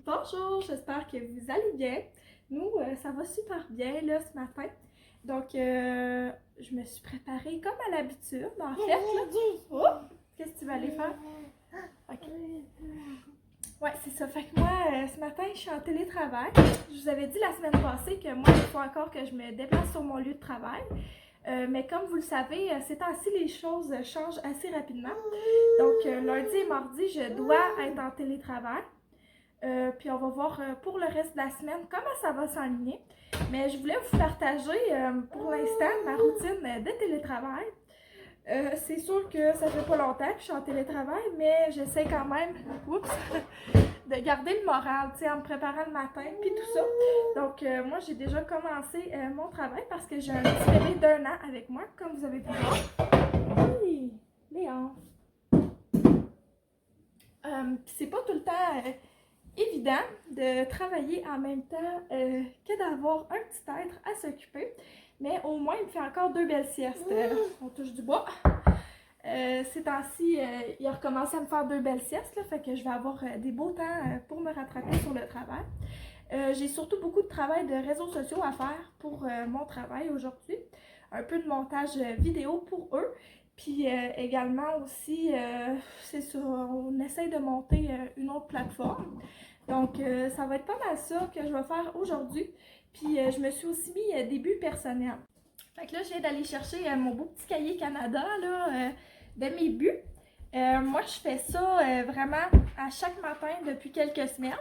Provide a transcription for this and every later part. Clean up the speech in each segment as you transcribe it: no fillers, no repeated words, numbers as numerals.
Bonjour, j'espère que vous allez bien. Nous, ça va super bien là ce matin. Donc, je me suis préparée comme à l'habitude. En fait, là, oh, qu'est-ce que tu vas aller faire? Ok. Ouais, c'est ça. Fait que moi, ce matin, je suis en télétravail. Je vous avais dit la semaine passée que moi, il faut encore que je me déplace sur mon lieu de travail. Mais comme vous le savez, ces temps-ci, les choses changent assez rapidement. Donc, lundi et mardi, je dois être en télétravail. Puis on va voir pour le reste de la semaine comment ça va s'enligner. Mais je voulais vous partager pour l'instant ma routine de télétravail. C'est sûr que ça fait pas longtemps que je suis en télétravail, mais j'essaie quand même de garder le moral, tu sais, en me préparant le matin, puis tout ça. Donc, moi, j'ai déjà commencé mon travail parce que j'ai un petit bébé d'1 an avec moi, comme vous avez pu voir. Oui, Léon. Puis c'est pas tout le temps évident de travailler en même temps que d'avoir un petit être à s'occuper. Mais au moins, il me fait encore 2 belles siestes. On touche du bois. Ces temps-ci, il a recommencé à me faire 2 belles siestes, là, fait que je vais avoir des beaux temps pour me rattraper sur le travail. J'ai surtout beaucoup de travail de réseaux sociaux à faire pour mon travail aujourd'hui. Un peu de montage vidéo pour eux. Puis également aussi, c'est ça, on essaye de monter une autre plateforme. Donc, ça va être pas mal ça que je vais faire aujourd'hui. Puis, je me suis aussi mis des buts personnels. Fait que là, je viens d'aller chercher mon beau petit cahier Canada, là, de mes buts. Moi, je fais ça vraiment à chaque matin depuis quelques semaines.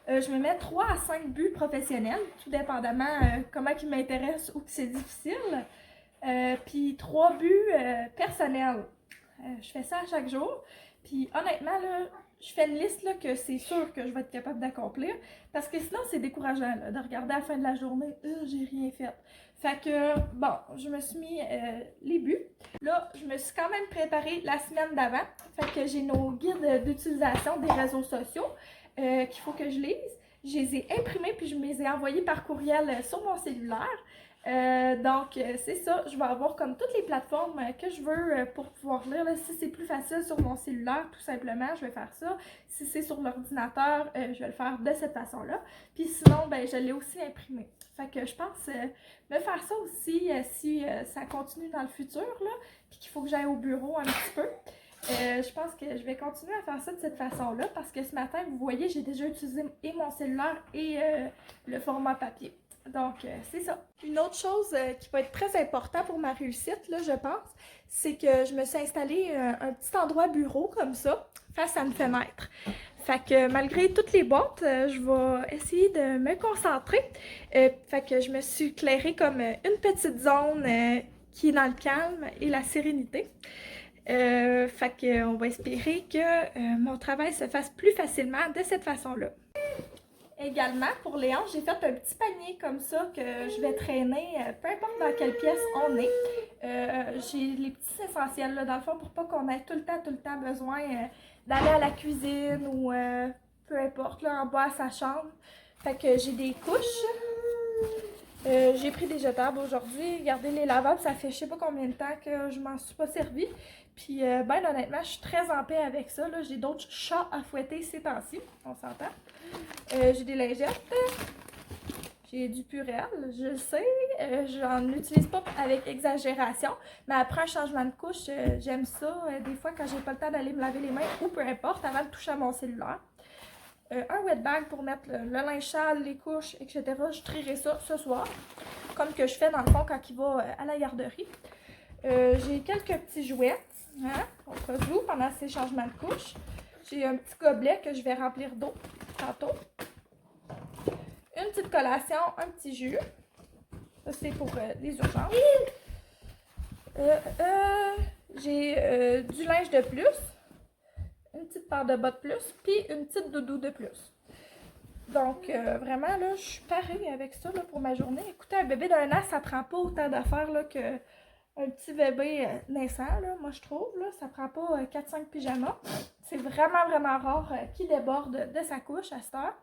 Je me mets 3 à 5 buts professionnels, tout dépendamment comment ils m'intéressent ou que c'est difficile. Puis 3 buts personnels. Je fais ça à chaque jour. Puis honnêtement, là, je fais une liste là, que c'est sûr que je vais être capable d'accomplir. Parce que sinon, c'est décourageant là, de regarder à la fin de la journée, j'ai rien fait. Fait que, bon, je me suis mis les buts. Là, je me suis quand même préparée la semaine d'avant. Fait que j'ai nos guides d'utilisation des réseaux sociaux qu'il faut que je lise. Je les ai imprimés puis je me les ai envoyés par courriel sur mon cellulaire. Donc, c'est ça, je vais avoir comme toutes les plateformes que je veux pour pouvoir lire. Là, si c'est plus facile sur mon cellulaire, tout simplement, je vais faire ça. Si c'est sur l'ordinateur, je vais le faire de cette façon-là. Puis sinon, ben, je l'ai aussi imprimé. Fait que je pense me faire ça aussi si ça continue dans le futur, là, puis qu'il faut que j'aille au bureau un petit peu. Je pense que je vais continuer à faire ça de cette façon-là parce que ce matin, vous voyez, j'ai déjà utilisé et mon cellulaire et le format papier. Donc, c'est ça. Une autre chose qui va être très important pour ma réussite, là, je pense, c'est que je me suis installée un petit endroit bureau comme ça, face à une fenêtre. Fait que malgré toutes les boîtes, je vais essayer de me concentrer. Fait que je me suis éclairée comme une petite zone qui est dans le calme et la sérénité. Fait qu'on va espérer que mon travail se fasse plus facilement de cette façon-là. Également, pour Léon, j'ai fait un petit panier comme ça que je vais traîner, peu importe dans quelle pièce on est. J'ai les petits essentiels, là, dans le fond, pour pas qu'on ait tout le temps besoin d'aller à la cuisine ou peu importe, là, en bas à sa chambre. Fait que j'ai des couches. J'ai pris des jetables aujourd'hui. Regardez, les lavables, ça fait je sais pas combien de temps que je m'en suis pas servi. Puis, ben honnêtement, je suis très en paix avec ça. J'ai d'autres chats à fouetter ces temps-ci, on s'entend. J'ai des lingettes. J'ai du Purell, je le sais. J'en utilise pas avec exagération. Mais après un changement de couche, j'aime ça. Des fois, quand j'ai pas le temps d'aller me laver les mains ou peu importe, avant de toucher à mon cellulaire. Un wet bag pour mettre le linge sale, les couches, etc. Je trierai ça ce soir, comme que je fais dans le fond quand il va à la garderie. J'ai quelques petits jouets, hein, au cas où, pendant ces changements de couches. J'ai un petit gobelet que je vais remplir d'eau tantôt. Une petite collation, un petit jus. Ça, c'est pour les urgences. J'ai du linge de plus. Une petite paire de bas de plus, puis une petite doudou de plus. Donc, vraiment, là, je suis parée avec ça là, pour ma journée. Écoutez, un bébé d'1 an, ça prend pas autant d'affaires qu'un petit bébé naissant, là, moi, je trouve. Là, ça prend pas 4-5 pyjamas. C'est vraiment rare qu'il déborde de sa couche à cette heure.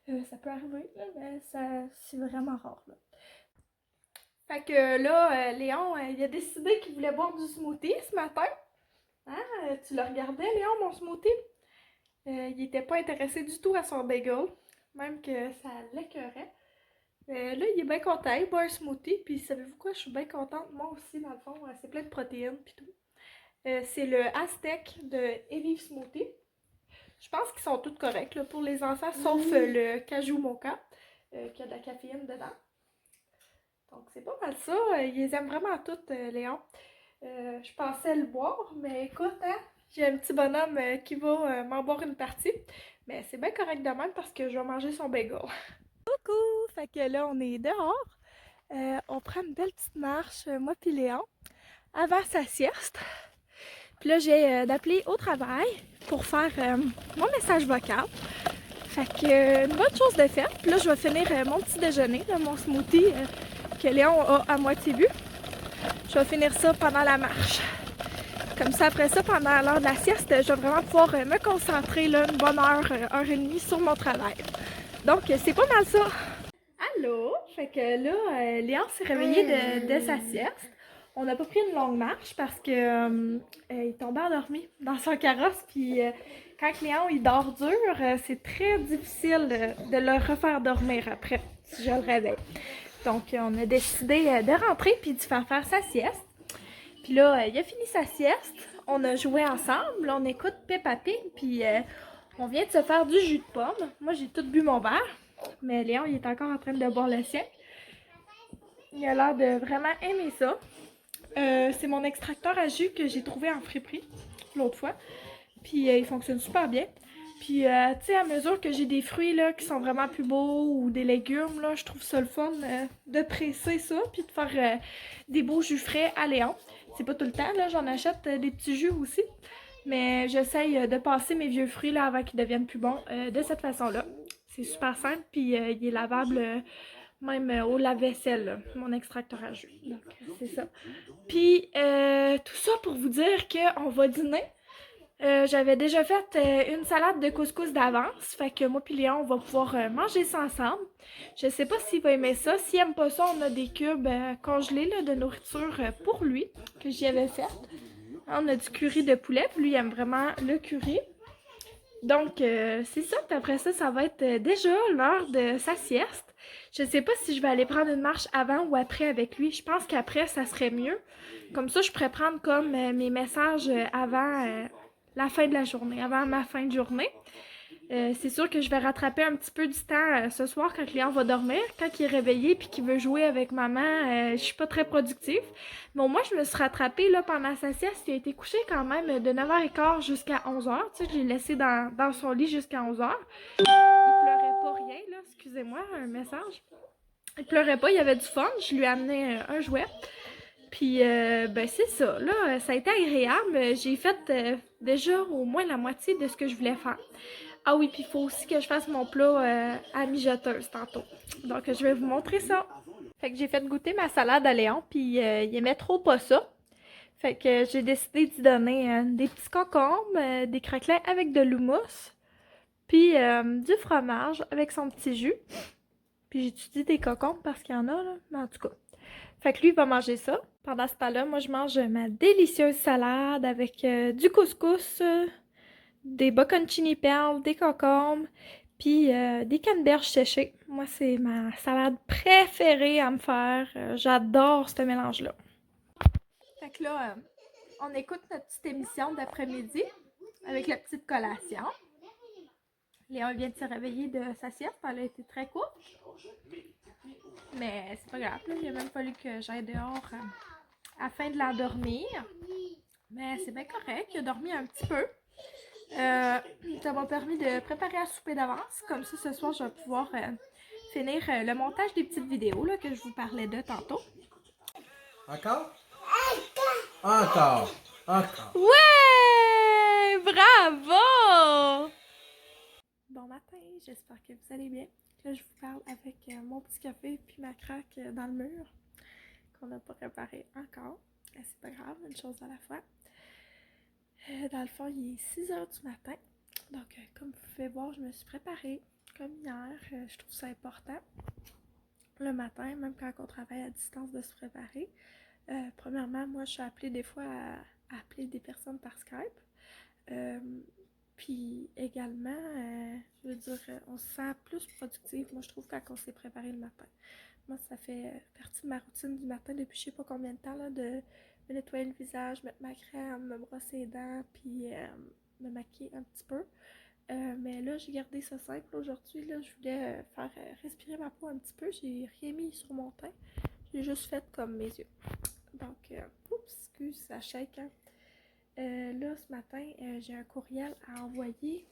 Ça peut arriver, là, mais c'est vraiment rare, là. Fait que là, Léon, il a décidé qu'il voulait boire du smoothie ce matin. Hein? Tu le regardais, Léon, mon smoothie? Il était pas intéressé du tout à son bagel, même que ça l'écœurait. Là, il est bien content, il boit un smoothie, puis savez-vous quoi? Je suis bien contente, moi aussi, dans le fond, c'est plein de protéines, puis tout. C'est le Aztec de Evive Smoothie. Je pense qu'ils sont tous corrects là, pour les enfants, sauf le Cajou Mocha, qui a de la caféine dedans. Donc, c'est pas mal ça. Ils les aiment vraiment toutes, Léon. Je pensais le boire, mais écoute, hein, j'ai un petit bonhomme qui va m'en boire une partie. Mais c'est bien correct de même parce que je vais manger son bagel. Coucou! Fait que là, on est dehors. On prend une belle petite marche, moi puis Léon, avant sa sieste. Puis là, j'ai d'appeler au travail pour faire mon message vocal. Fait que une bonne chose de faite. Puis là, je vais finir mon petit déjeuner, là, mon smoothie que Léon a à moitié bu. Je vais finir ça pendant la marche. Comme ça, après ça, pendant l'heure de la sieste, je vais vraiment pouvoir me concentrer là, une bonne heure, heure et demie sur mon travail. Donc, c'est pas mal ça. Allô? Fait que là, Léon s'est réveillé de sa sieste. On n'a pas pris une longue marche parce que il tombait endormi dans son carrosse. Puis quand Léon il dort dur, c'est très difficile de le refaire dormir après, si je le réveille. Donc, on a décidé de rentrer puis de faire sa sieste. Puis là, il a fini sa sieste. On a joué ensemble. On écoute Peppa Pig. Puis on vient de se faire du jus de pomme. Moi, j'ai tout bu mon verre. Mais Léon, il est encore en train de boire le sien. Il a l'air de vraiment aimer ça. C'est mon extracteur à jus que j'ai trouvé en friperie l'autre fois. Puis il fonctionne super bien. Puis, tu sais, à mesure que j'ai des fruits là, qui sont vraiment plus beaux ou des légumes, là, je trouve ça le fun de presser ça puis de faire des beaux jus frais à Léon. C'est pas tout le temps, là, j'en achète des petits jus aussi. Mais j'essaye de passer mes vieux fruits là, avant qu'ils deviennent plus bons de cette façon-là. C'est super simple, puis il est lavable même au lave-vaisselle, là, mon extracteur à jus. Donc, c'est ça. Puis, tout ça pour vous dire qu'on va dîner. J'avais déjà fait une salade de couscous d'avance, fait que moi puis Léon, on va pouvoir manger ça ensemble. Je sais pas s'il va aimer ça. S'il aime pas ça, on a des cubes congelés là, de nourriture pour lui, que j'y avais fait. On a du curry de poulet, puis lui il aime vraiment le curry. Donc, c'est ça. Puis après ça, ça va être déjà l'heure de sa sieste. Je sais pas si je vais aller prendre une marche avant ou après avec lui. Je pense qu'après, ça serait mieux. Comme ça, je pourrais prendre comme mes messages avant la fin de la journée, avant ma fin de journée. C'est sûr que je vais rattraper un petit peu du temps ce soir quand Léon va dormir. Quand il est réveillé puis qu'il veut jouer avec maman, je suis pas très productive. Mais au moins, je me suis rattrapée là, pendant sa sieste. Il a été couché quand même de 9h15 jusqu'à 11h. Tu sais, je l'ai laissé dans son lit jusqu'à 11h. Il pleurait pas rien, là. Excusez-moi, un message. Il pleurait pas, il avait du fun. Je lui ai amené un jouet. Puis, ben c'est ça. Là, ça a été agréable. J'ai fait déjà au moins la moitié de ce que je voulais faire. Ah oui, puis il faut aussi que je fasse mon plat à mijoteuse tantôt. Donc, je vais vous montrer ça. Fait que j'ai fait goûter ma salade à Léon, puis il aimait trop pas ça. Fait que j'ai décidé d'y donner des petits concombres, des craquelins avec de l'houmous, puis du fromage avec son petit jus. Puis j'ai étudié des concombres parce qu'il y en a, là, mais en tout cas. Fait que lui, il va manger ça. Pendant ce temps-là, moi, je mange ma délicieuse salade avec du couscous, des bocconcini perles, des concombres, puis des canneberges séchées. Moi, c'est ma salade préférée à me faire. J'adore ce mélange-là. Fait que là, on écoute notre petite émission d'après-midi avec la petite collation. Léon vient de se réveiller de sa sieste, elle a été très courte. Mais c'est pas grave, là. Il a même fallu que j'aille dehors afin de l'endormir. Mais c'est bien correct, il a dormi un petit peu. Ça m'a permis de préparer à souper d'avance. Comme ça, ce soir, je vais pouvoir finir le montage des petites vidéos là, que je vous parlais de tantôt. Encore? Encore! Encore! Ouais! Bravo! Bon matin, j'espère que vous allez bien. Là, je vous parle avec mon petit café puis ma craque dans le mur qu'on n'a pas préparé encore. C'est pas grave, une chose à la fois. Dans le fond, il est 6h du matin. Donc, comme vous pouvez voir, je me suis préparée. comme hier, je trouve ça important. Le matin, même quand on travaille à distance, de se préparer. Premièrement, moi, je suis appelée des fois à appeler des personnes par Skype. Puis également, je veux dire, on se sent plus productive, moi, je trouve, quand on s'est préparé le matin. Moi, ça fait partie de ma routine du matin depuis je sais pas combien de temps, là, de me nettoyer le visage, mettre ma crème, me brosser les dents, puis me maquiller un petit peu. Mais là, j'ai gardé ça simple aujourd'hui. Là, je voulais faire respirer ma peau un petit peu. J'ai rien mis sur mon teint. J'ai juste fait comme mes yeux. Donc, oups, excuse, ça shake, hein. Là, ce matin, j'ai un courriel à envoyer,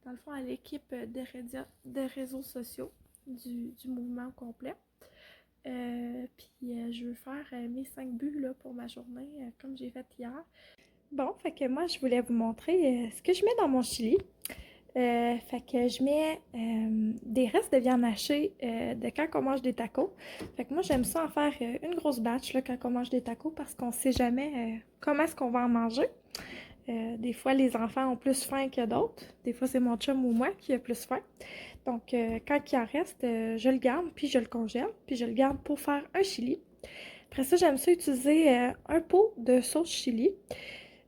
dans le fond, à l'équipe des réseaux sociaux du mouvement complet. Puis, je veux faire mes 5 buts là, pour ma journée, comme j'ai fait hier. Bon, fait que moi, je voulais vous montrer ce que je mets dans mon chili. Fait que je mets des restes de viande hachée de quand on mange des tacos. Fait que moi, j'aime ça en faire une grosse batch là, quand on mange des tacos parce qu'on sait jamais comment est-ce qu'on va en manger. Des fois, les enfants ont plus faim que d'autres. Des fois, c'est mon chum ou moi qui a plus faim. Donc, quand il en reste, je le garde, puis je le congèle, puis je le garde pour faire un chili. Après ça, j'aime ça utiliser un pot de sauce chili.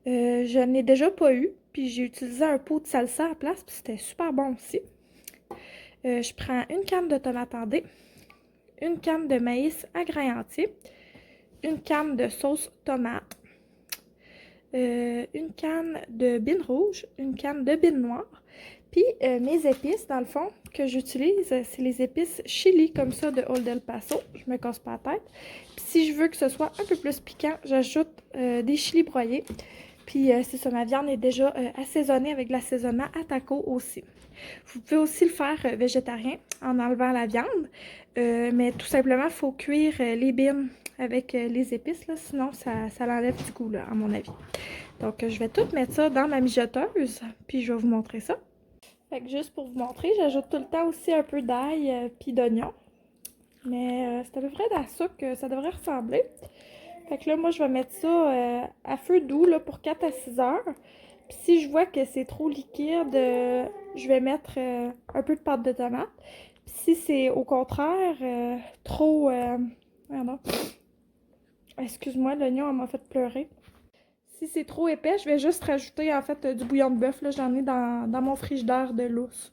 Je n'ai déjà pas eu, puis j'ai utilisé un pot de salsa à la place, puis c'était super bon aussi. Je prends une canne de tomates en dés, une canne de maïs à grains entiers, une canne de sauce tomate, une canne de bine rouge, une canne de bine noire, puis mes épices, dans le fond, que j'utilise, c'est les épices chili comme ça de Old El Paso. Je me casse pas la tête. Puis si je veux que ce soit un peu plus piquant, j'ajoute des chilis broyés. Puis c'est ça, ma viande est déjà assaisonnée avec de l'assaisonnement à taco aussi. Vous pouvez aussi le faire végétarien en enlevant la viande, mais tout simplement, il faut cuire les bines avec les épices, là, sinon ça l'enlève du goût, là, à mon avis. Donc je vais tout mettre ça dans ma mijoteuse, puis je vais vous montrer ça. Fait que juste pour vous montrer, j'ajoute tout le temps aussi un peu d'ail puis d'oignon. Mais c'est à peu près à ça que ça devrait ressembler. Fait que là, moi, je vais mettre ça à feu doux là, pour 4 à 6 heures. Puis si je vois que c'est trop liquide, je vais mettre un peu de pâte de tomate. Puis si c'est au contraire trop... pardon. Excuse-moi, l'oignon, elle m'a fait pleurer. Si c'est trop épais, je vais juste rajouter en fait du bouillon de bœuf. Là, j'en ai dans mon frigidaire de lousse.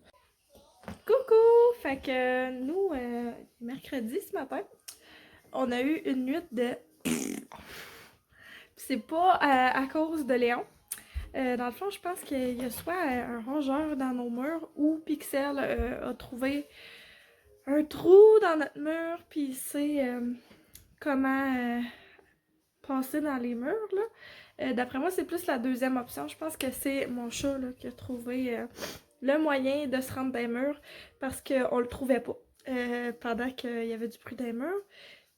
Coucou! Fait que nous, mercredi ce matin, on a eu une nuit de... C'est pas à cause de Léon. Dans le fond, je pense qu'il y a soit un rongeur dans nos murs ou Pixel a trouvé un trou dans notre mur, puis il sait comment passer dans les murs, là. D'après moi, c'est plus la deuxième option. Je pense que c'est mon chat là, qui a trouvé le moyen de se rendre dans les murs parce qu'on le trouvait pas pendant qu'il y avait du bruit dans les murs.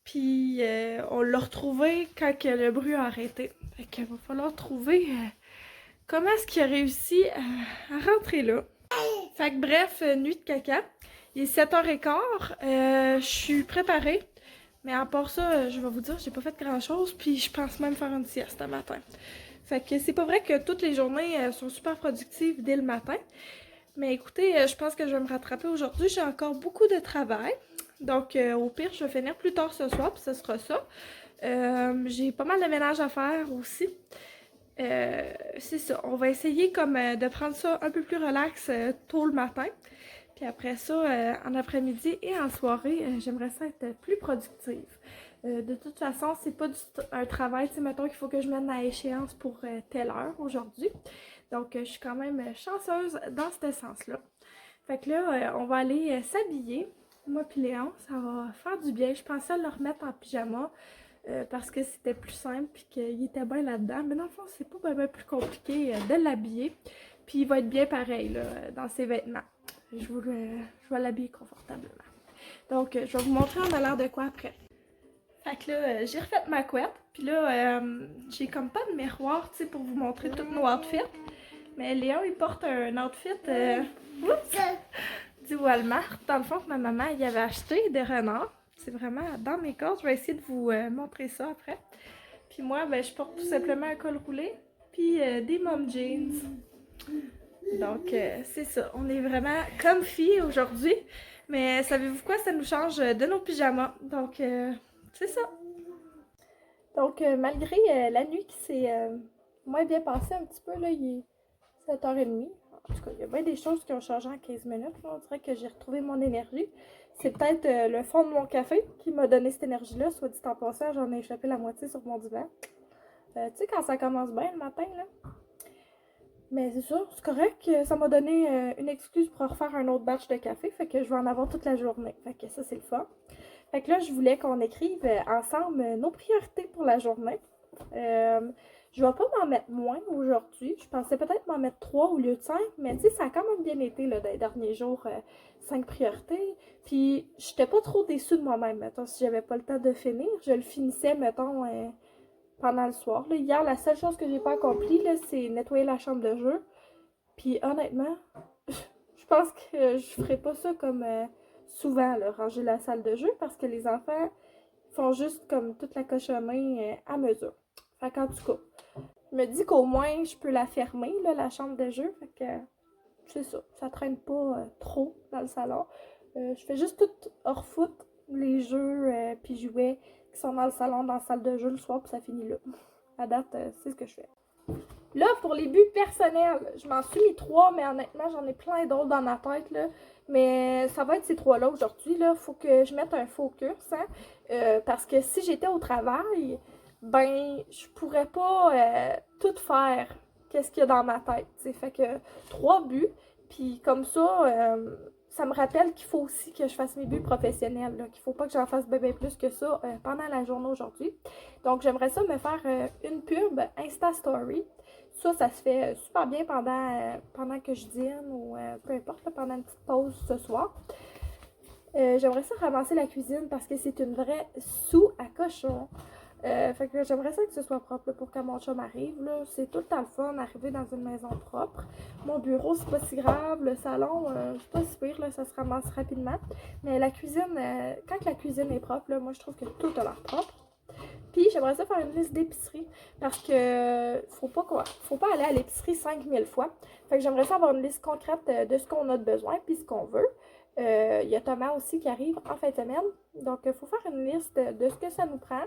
Puis on l'a retrouvé quand que le bruit a arrêté. Fait qu'il va falloir trouver comment est-ce qu'il a réussi à rentrer là. Fait que bref, nuit de caca. Il est 7h15. Je suis préparée. Mais à part ça, je vais vous dire, j'ai pas fait grand chose. Puis je pense même faire une sieste ce matin. Fait que c'est pas vrai que toutes les journées sont super productives dès le matin. Mais écoutez, je pense que je vais me rattraper aujourd'hui. J'ai encore beaucoup de travail. Donc, au pire, je vais finir plus tard ce soir, puis ce sera ça. J'ai pas mal de ménage à faire aussi. C'est ça. On va essayer comme de prendre ça un peu plus relax tôt le matin. Puis après ça, en après-midi et en soirée, j'aimerais ça être plus productive. De toute façon, c'est pas un travail, tu sais, mettons qu'il faut que je mène à échéance pour telle heure aujourd'hui. Donc, je suis quand même chanceuse dans ce sens-là. Fait que là, on va aller s'habiller. Moi puis Léon, ça va faire du bien. Je pensais le remettre en pyjama parce que c'était plus simple puis qu'il était bien là-dedans. Mais dans le fond, c'est pas bien plus compliqué de l'habiller. Puis il va être bien pareil là, dans ses vêtements. Je vais l'habiller confortablement. Donc, je vais vous montrer en allant de quoi après. Fait que là, j'ai refait ma couette. Puis là, j'ai comme pas de miroir, tu sais, pour vous montrer tous nos outfits. Mais Léon, il porte un outfit du Walmart. Dans le fond, que ma maman y avait acheté des renards. C'est vraiment dans mes cordes. Je vais essayer de vous montrer ça après. Puis moi, ben, je porte tout simplement un col roulé. Puis des mom jeans. Donc, c'est ça. On est vraiment comfy aujourd'hui. Mais savez-vous quoi? Ça nous change de nos pyjamas. Donc, c'est ça. Donc, malgré la nuit qui s'est moins bien passée un petit peu, là, il est 7h30. En tout cas, il y a bien des choses qui ont changé en 15 minutes. Là. On dirait que j'ai retrouvé mon énergie. C'est peut-être le fond de mon café qui m'a donné cette énergie-là. Soit dit en passant, j'en ai échappé la moitié sur mon divan. Tu sais, quand ça commence bien le matin, là. Mais c'est ça, c'est correct. Ça m'a donné une excuse pour refaire un autre batch de café. Fait que je vais en avoir toute la journée. Fait que ça, c'est le fun. Fait que là, je voulais qu'on écrive ensemble nos priorités pour la journée. Je vais pas m'en mettre moins aujourd'hui. Je pensais peut-être m'en mettre 3 au lieu de 5, mais tu sais, ça a quand même bien été là, dans les derniers jours, 5 priorités. Puis, j'étais pas trop déçue de moi-même, mettons, si j'avais pas le temps de finir. Je le finissais, mettons, pendant le soir. Là, hier, la seule chose que j'ai pas accomplie, là, c'est nettoyer la chambre de jeu. Puis, honnêtement, je pense que je ferai pas ça comme souvent, là, ranger la salle de jeu, parce que les enfants font juste comme toute la cochonnerie à mesure. Fait qu'en tout cas, je me dis qu'au moins je peux la fermer, là, la chambre de jeu. Fait que c'est ça, ça traîne pas trop dans le salon. Je fais juste tout hors foot, les jeux puis jouets qui sont dans le salon, dans la salle de jeu le soir, puis ça finit là. À date, c'est ce que je fais. Là, pour les buts personnels, je m'en suis mis 3, mais honnêtement, j'en ai plein d'autres dans ma tête, là. Mais ça va être ces 3-là aujourd'hui, là. Faut que je mette un focus, hein. Parce que si j'étais au travail, ben, je pourrais pas tout faire qu'est-ce qu'il y a dans ma tête, t'sais. Fait que 3 buts, puis comme ça me rappelle qu'il faut aussi que je fasse mes buts professionnels, là, qu'il faut pas que j'en fasse bien plus que ça pendant la journée aujourd'hui. Donc, j'aimerais ça me faire une pub Insta Story. Ça se fait super bien pendant que je dîne ou peu importe, là, pendant une petite pause ce soir. J'aimerais ça ramasser la cuisine parce que c'est une vraie sous à cochon. Fait que j'aimerais ça que ce soit propre là, pour quand mon chum arrive. Là. C'est tout le temps le fun d'arriver dans une maison propre. Mon bureau, c'est pas si grave. Le salon, c'est pas si pire, là, ça se ramasse rapidement. Mais la cuisine, quand la cuisine est propre, là, moi je trouve que tout a l'air propre. Puis j'aimerais ça faire une liste d'épicerie parce que faut pas aller à l'épicerie 5000 fois. Fait que j'aimerais ça avoir une liste concrète de ce qu'on a de besoin puis ce qu'on veut. Il y a Thomas aussi qui arrive en fin de semaine. Donc, il faut faire une liste de ce que ça nous prend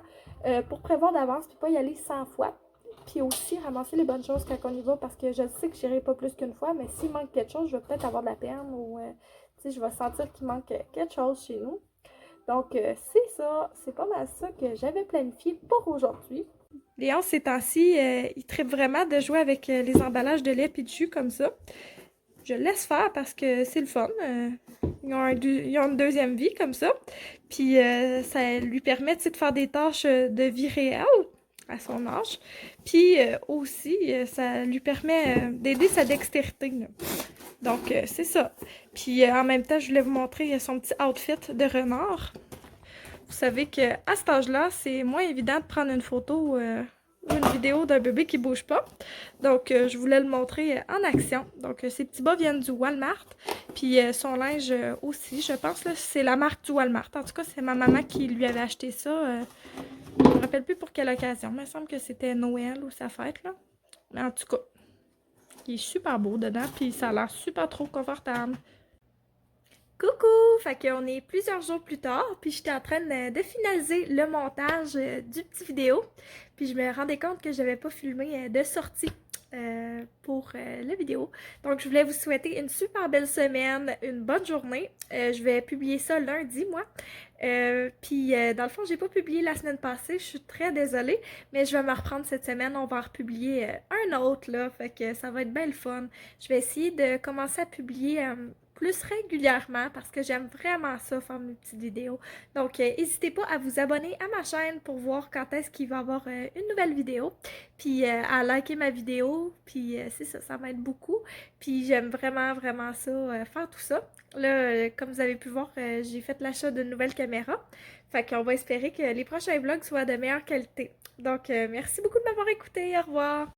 pour prévoir d'avance puis pas y aller 100 fois. Puis aussi ramasser les bonnes choses quand on y va parce que je sais que j'irai pas plus qu'une fois, mais s'il manque quelque chose, je vais peut-être avoir de la peine ou je vais sentir qu'il manque quelque chose chez nous. Donc, c'est ça. C'est pas mal ça que j'avais planifié pour aujourd'hui. Léon, ces temps-ci, il tripe vraiment de jouer avec les emballages de lait et de jus comme ça. Je le laisse faire parce que c'est le fun. Ils ont une deuxième vie comme ça. Puis ça lui permet de faire des tâches de vie réelle à son âge. Puis aussi, ça lui permet d'aider sa dextérité. Là. Donc, c'est ça. Puis en même temps, je voulais vous montrer son petit outfit de renard. Vous savez qu'à cet âge-là, c'est moins évident de prendre une photo ou une vidéo d'un bébé qui bouge pas. Donc, je voulais le montrer en action. Donc, ces petits bas viennent du Walmart. Puis, son linge aussi, je pense. C'est la marque du Walmart. En tout cas, c'est ma maman qui lui avait acheté ça. Je me rappelle plus pour quelle occasion. Il me semble que c'était Noël ou sa fête, là. Mais en tout cas, il est super beau dedans. Puis, ça a l'air super trop confortable. Coucou! Fait qu'on est plusieurs jours plus tard, puis j'étais en train de finaliser le montage du petit vidéo. Puis je me rendais compte que j'avais pas filmé de sortie pour la vidéo. Donc je voulais vous souhaiter une super belle semaine, une bonne journée. Je vais publier ça lundi, moi. Puis dans le fond, j'ai pas publié la semaine passée, je suis très désolée, mais je vais me reprendre cette semaine. On va en republier un autre, là. Fait que ça va être bien le fun. Je vais essayer de commencer à publier plus régulièrement parce que j'aime vraiment ça, faire mes petites vidéos. Donc, n'hésitez pas à vous abonner à ma chaîne pour voir quand est-ce qu'il va y avoir une nouvelle vidéo. Puis, à liker ma vidéo. Puis, c'est ça, ça m'aide beaucoup. Puis, j'aime vraiment, vraiment ça, faire tout ça. Là, comme vous avez pu voir, j'ai fait l'achat d'une nouvelle caméra. Fait qu'on va espérer que les prochains vlogs soient de meilleure qualité. Donc, merci beaucoup de m'avoir écouté. Au revoir!